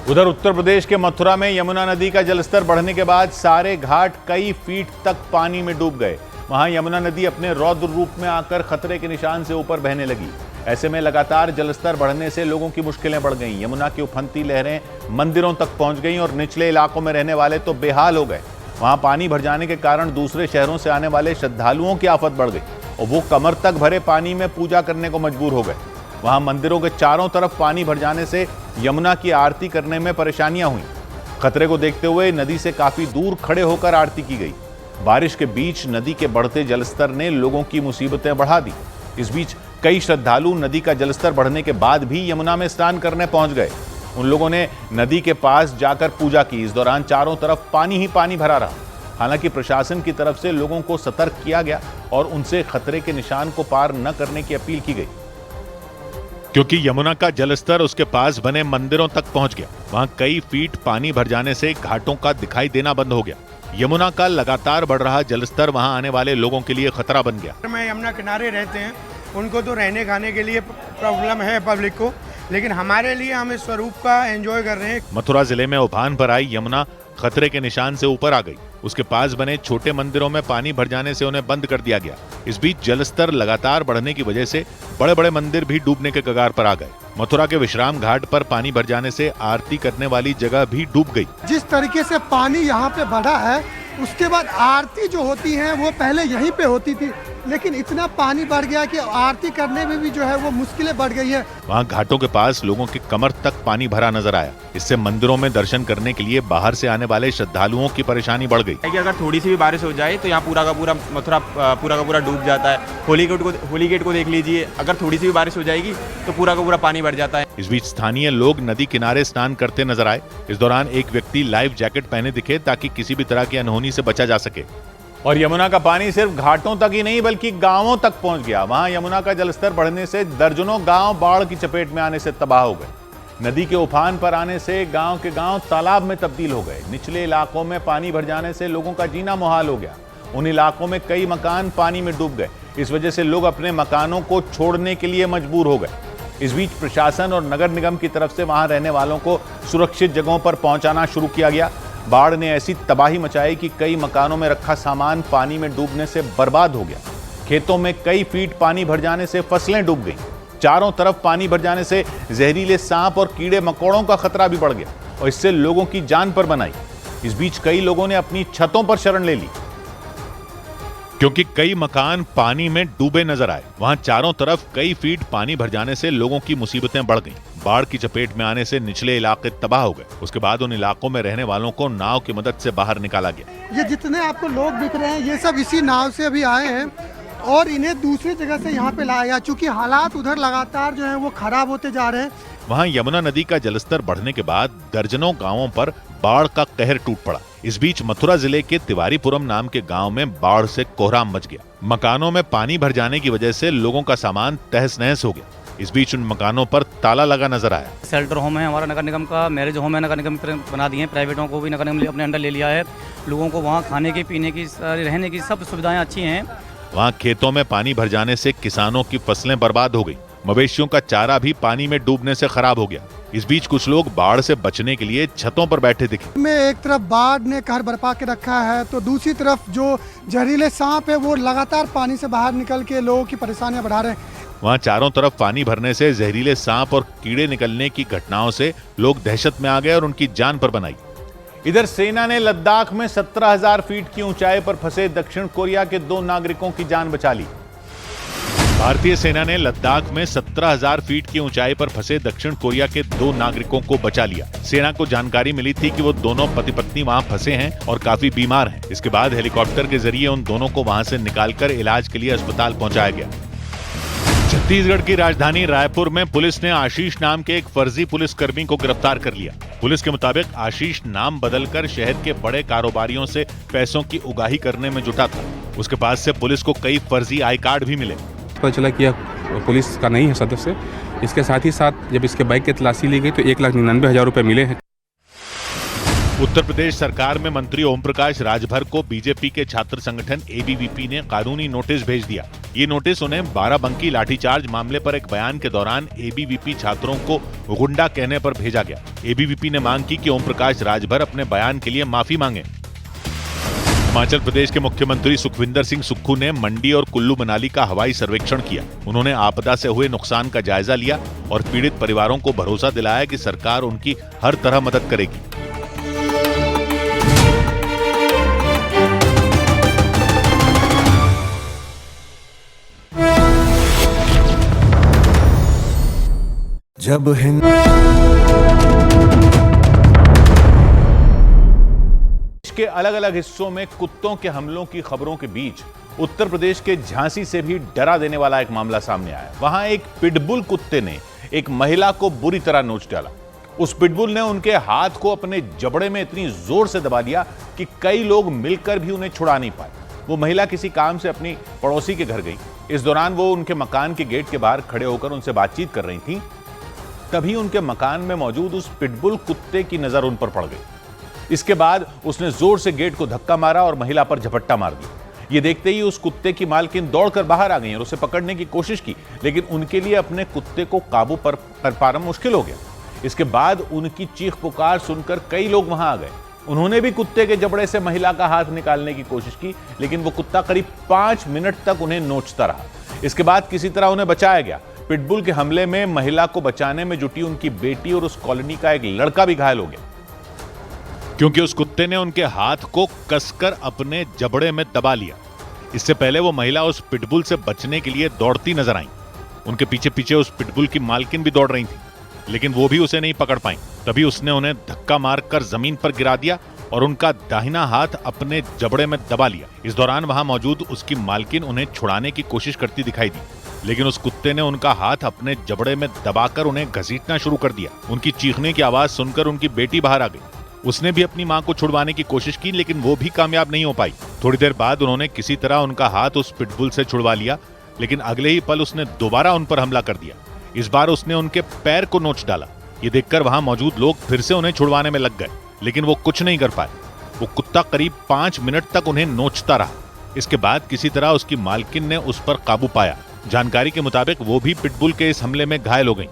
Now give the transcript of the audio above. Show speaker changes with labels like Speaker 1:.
Speaker 1: उधर उत्तर प्रदेश के मथुरा में यमुना नदी का जलस्तर बढ़ने के बाद सारे घाट कई फीट तक पानी में डूब गए। वहां यमुना नदी अपने रौद्र रूप में आकर खतरे के निशान से ऊपर बहने लगी। ऐसे में लगातार जलस्तर बढ़ने से लोगों की मुश्किलें बढ़ गईं। यमुना की उफनती लहरें मंदिरों तक पहुंच गईं और निचले इलाकों में रहने वाले तो बेहाल हो गए। वहां पानी भर जाने के कारण दूसरे शहरों से आने वाले श्रद्धालुओं की आफत बढ़ गई और वो कमर तक भरे पानी में पूजा करने को मजबूर हो गए। वहां मंदिरों के चारों तरफ पानी भर जाने से यमुना की आरती करने में परेशानियां हुई। खतरे को देखते हुए नदी से काफी दूर खड़े होकर आरती की गई। बारिश के बीच नदी के बढ़ते जलस्तर ने लोगों की मुसीबतें बढ़ा दी। इस बीच कई श्रद्धालु नदी का जलस्तर बढ़ने के बाद भी यमुना में स्नान करने पहुंच गए। उन लोगों ने नदी के पास जाकर पूजा की। इस दौरान चारों तरफ पानी ही पानी भरा रहा। हालांकि प्रशासन की तरफ से लोगों को सतर्क किया गया और उनसे खतरे के निशान को पार न करने की अपील की गई, क्योंकि यमुना का जलस्तर उसके पास बने मंदिरों तक पहुंच गया। वहां कई फीट पानी भर जाने से घाटों का दिखाई देना बंद हो गया। यमुना का लगातार बढ़ रहा जलस्तर वहां आने वाले लोगों के लिए खतरा बन गया।
Speaker 2: में यमुना किनारे रहते हैं, उनको तो रहने खाने के लिए प्रॉब्लम है पब्लिक को, लेकिन हमारे लिए हम इस स्वरूप का एंजॉय कर रहे हैं।
Speaker 1: मथुरा जिले में उफान पर आई यमुना खतरे के निशान से ऊपर आ गई। उसके पास बने छोटे मंदिरों में पानी भर जाने से उन्हें बंद कर दिया गया। इस बीच जलस्तर लगातार बढ़ने की वजह से बड़े बड़े मंदिर भी डूबने के कगार पर आ गए। मथुरा के विश्राम घाट पर पानी भर जाने से आरती करने वाली जगह भी डूब गई।
Speaker 3: जिस तरीके से पानी यहाँ पे बढ़ा है, उसके बाद आरती जो होती है वो पहले यहीं पे होती थी, लेकिन इतना पानी बढ़ गया कि आरती करने में भी जो है वो मुश्किलें बढ़ गई है।
Speaker 1: वहाँ घाटों के पास लोगों के कमर तक पानी भरा नजर आया। इससे मंदिरों में दर्शन करने के लिए बाहर से आने वाले श्रद्धालुओं की परेशानी बढ़ गई।
Speaker 4: कि अगर थोड़ी सी भी बारिश हो जाए तो यहाँ पूरा का पूरा मथुरा पूरा का पूरा डूब जाता है। होली गेट को देख लीजिए, अगर थोड़ी सी भी बारिश हो जाएगी तो पूरा का पूरा पानी भर जाता है।
Speaker 1: इस बीच स्थानीय लोग नदी किनारे स्नान करते नजर आए। इस दौरान एक व्यक्ति लाइफ जैकेट पहने दिखे ताकि किसी भी तरह की अनहोनी से बचा जा सके। और यमुना का पानी सिर्फ घाटों तक ही नहीं बल्कि गांवों तक पहुंच गया। वहां यमुना का जलस्तर बढ़ने से दर्जनों गांव बाढ़ की चपेट में आने से तबाह हो गए। नदी के उफान पर आने से गांव के गांव तालाब में तब्दील हो गए। निचले इलाकों में पानी भर जाने से लोगों का जीना मुहाल हो गया। उन इलाकों में कई मकान पानी में डूब गए। इस वजह से लोग अपने मकानों को छोड़ने के लिए मजबूर हो गए। इस बीच प्रशासन और नगर निगम की तरफ से वहां रहने वालों को सुरक्षित जगहों पर पहुंचाना शुरू किया गया। बाढ़ ने ऐसी तबाही मचाई कि कई मकानों में रखा सामान पानी में डूबने से बर्बाद हो गया। खेतों में कई फीट पानी भर जाने से फसलें डूब गईं। चारों तरफ पानी भर जाने से जहरीले सांप और कीड़े मकोड़ों का खतरा भी बढ़ गया और इससे लोगों की जान पर बनाई। इस बीच कई लोगों ने अपनी छतों पर शरण ले ली, क्योंकि कई मकान पानी में डूबे नजर आए। वहां चारों तरफ कई फीट पानी भर जाने से लोगों की मुसीबतें बढ़ गईं। बाढ़ की चपेट में आने से निचले इलाके तबाह हो गए। उसके बाद उन इलाकों में रहने वालों को नाव की मदद से बाहर निकाला गया।
Speaker 3: ये जितने आपको लोग दिख रहे हैं, ये सब इसी नाव से अभी आए हैं और इन्हें दूसरी जगह से यहाँ पे लाया गया, चूँकि हालात उधर लगातार जो है वो खराब होते जा रहे हैं।
Speaker 1: वहां यमुना नदी का जलस्तर बढ़ने के बाद दर्जनों गांवों पर बाढ़ का कहर टूट पड़ा। इस बीच मथुरा जिले के तिवारीपुरम नाम के गांव में बाढ़ से कोहराम मच गया। मकानों में पानी भर जाने की वजह से लोगों का सामान तहस नहस हो गया। इस बीच उन मकानों पर ताला लगा नजर आया।
Speaker 5: शेल्टर होम है हमारा नगर निगम का, मैरिज होम है नगर निगम बना दिए हैं। प्राइवेटों को भी नगर निगम अपने अंडर ले लिया है। लोगों को वहाँ खाने की, पीने की, रहने की सब सुविधाएं अच्छी हैं।
Speaker 1: वहाँ खेतों में पानी भर जाने से किसानों की फसलें बर्बाद हो गई। मवेशियों का चारा भी पानी में डूबने से खराब हो गया। इस बीच कुछ लोग बाढ़ से बचने के लिए छतों पर बैठे दिखे।
Speaker 3: में एक तरफ बाढ़ ने कहर बरपा के रखा है, तो दूसरी तरफ जो जहरीले सांप है वो लगातार पानी से बाहर निकल के लोगों की परेशानियां बढ़ा रहे हैं।
Speaker 1: वहाँ चारों तरफ पानी भरने से जहरीले सांप और कीड़े निकलने की घटनाओं से लोग दहशत में आ गए और उनकी जान पर बनाई। इधर सेना ने लद्दाख में 17,000 फीट की ऊंचाई पर फंसे दक्षिण कोरिया के 2 नागरिकों की जान बचा ली। भारतीय सेना ने लद्दाख में 17,000 फीट की ऊंचाई पर फंसे दक्षिण कोरिया के 2 नागरिकों को बचा लिया। सेना को जानकारी मिली थी कि वो दोनों पति पत्नी वहां फंसे हैं और काफी बीमार हैं। इसके बाद हेलीकॉप्टर के जरिए उन दोनों को वहां से निकालकर इलाज के लिए अस्पताल पहुंचाया गया। छत्तीसगढ़ की राजधानी रायपुर में पुलिस ने आशीष नाम के एक फर्जी पुलिसकर्मी को गिरफ्तार कर लिया। पुलिस के मुताबिक आशीष नाम बदलकर शहर के बड़े कारोबारियों से पैसों की उगाही करने में जुटा था। उसके पास से पुलिस को कई फर्जी आई कार्ड भी मिले।
Speaker 6: पता चला कि यह पुलिस का नहीं है सदस्य। इसके साथ ही साथ जब इसके बाइक की तलाशी ली गई तो 1,99,000 रुपए मिले हैं।
Speaker 1: उत्तर प्रदेश सरकार में मंत्री ओम प्रकाश राजभर को बीजेपी के छात्र संगठन एबीवीपी ने कानूनी नोटिस भेज दिया। ये नोटिस उन्हें बाराबंकी लाठीचार्ज मामले पर एक बयान के दौरान एबीवीपी छात्रों को गुंडा कहने पर भेजा गया। एबीवीपी ने मांग की कि ओम प्रकाश राजभर अपने बयान के लिए माफी मांगे। हिमाचल प्रदेश के मुख्यमंत्री सुखविंदर सिंह सुक्खू ने मंडी और कुल्लू मनाली का हवाई सर्वेक्षण किया। उन्होंने आपदा से हुए नुकसान का जायजा लिया और पीड़ित परिवारों को भरोसा दिलाया कि सरकार उनकी हर तरह मदद करेगी।
Speaker 7: जब हिंद
Speaker 1: के अलग अलग हिस्सों में कुत्तों के हमलों की खबरों के बीच उत्तर प्रदेश के झांसी से भी डरा देने वाला एक मामला सामने आया। वहां एक पिटबुल कुत्ते ने एक महिला को बुरी तरह नोच डाला। उस पिटबुल ने उनके हाथ को अपने जबड़े में इतनी जोर से दबा दिया कि कई लोग मिलकर भी उन्हें छुड़ा नहीं पाए। वो महिला किसी काम से अपनी पड़ोसी के घर गई। इस दौरान वो उनके मकान के गेट के बाहर खड़े होकर उनसे बातचीत कर रही थी। तभी उनके मकान में मौजूद उस पिटबुल कुत्ते की नजर उन पर पड़ गई। इसके बाद उसने जोर से गेट को धक्का मारा और महिला पर झपट्टा मार दिया। ये देखते ही उस कुत्ते की मालकिन दौड़कर बाहर आ गई और उसे पकड़ने की कोशिश की, लेकिन उनके लिए अपने कुत्ते को काबू पर कर पाना मुश्किल हो गया। इसके बाद उनकी चीख पुकार सुनकर कई लोग वहां आ गए। उन्होंने भी कुत्ते के जबड़े से महिला का हाथ निकालने की कोशिश की, लेकिन वो कुत्ता करीब 5 मिनट तक उन्हें नोचता रहा। इसके बाद किसी तरह उन्हें बचाया गया। पिटबुल के हमले में महिला को बचाने में जुटी उनकी बेटी और उस कॉलोनी का एक लड़का भी घायल हो गया, क्योंकि उस कुत्ते ने उनके हाथ को कसकर अपने जबड़े में दबा लिया। इससे पहले वो महिला उस पिटबुल से बचने के लिए दौड़ती नजर आई। उनके पीछे पीछे उस पिटबुल की मालकिन भी दौड़ रही थी, लेकिन वो भी उसे नहीं पकड़ पाई। तभी उसने उन्हें धक्का मारकर जमीन पर गिरा दिया और उनका दाहिना हाथ अपने जबड़े में दबा लिया। इस दौरान वहां मौजूद उसकी मालकिन उन्हें छुड़ाने की कोशिश करती दिखाई दी, लेकिन उस कुत्ते ने उनका हाथ अपने जबड़े में दबाकर उन्हें घसीटना शुरू कर दिया। उनकी चीखने की आवाज सुनकर उनकी बेटी बाहर आ गई। उसने भी अपनी मां को छुड़वाने की कोशिश की, लेकिन वो भी कामयाब नहीं हो पाई। थोड़ी देर बाद उन्होंने किसी तरह उनका हाथ उस पिटबुल से छुड़वा लिया, लेकिन अगले ही पल उसने दोबारा उन पर हमला कर दिया। इस बार उसने उनके पैर को नोच डाला। ये देखकर वहां मौजूद लोग फिर से उन्हें छुड़वाने में लग गए, लेकिन वो कुछ नहीं कर पाए। वो कुत्ता करीब 5 मिनट तक उन्हें नोचता रहा। इसके बाद किसी तरह उसकी मालकिन ने उस पर काबू पाया। जानकारी के मुताबिक वो भी पिटबुल के इस हमले में घायल हो गई।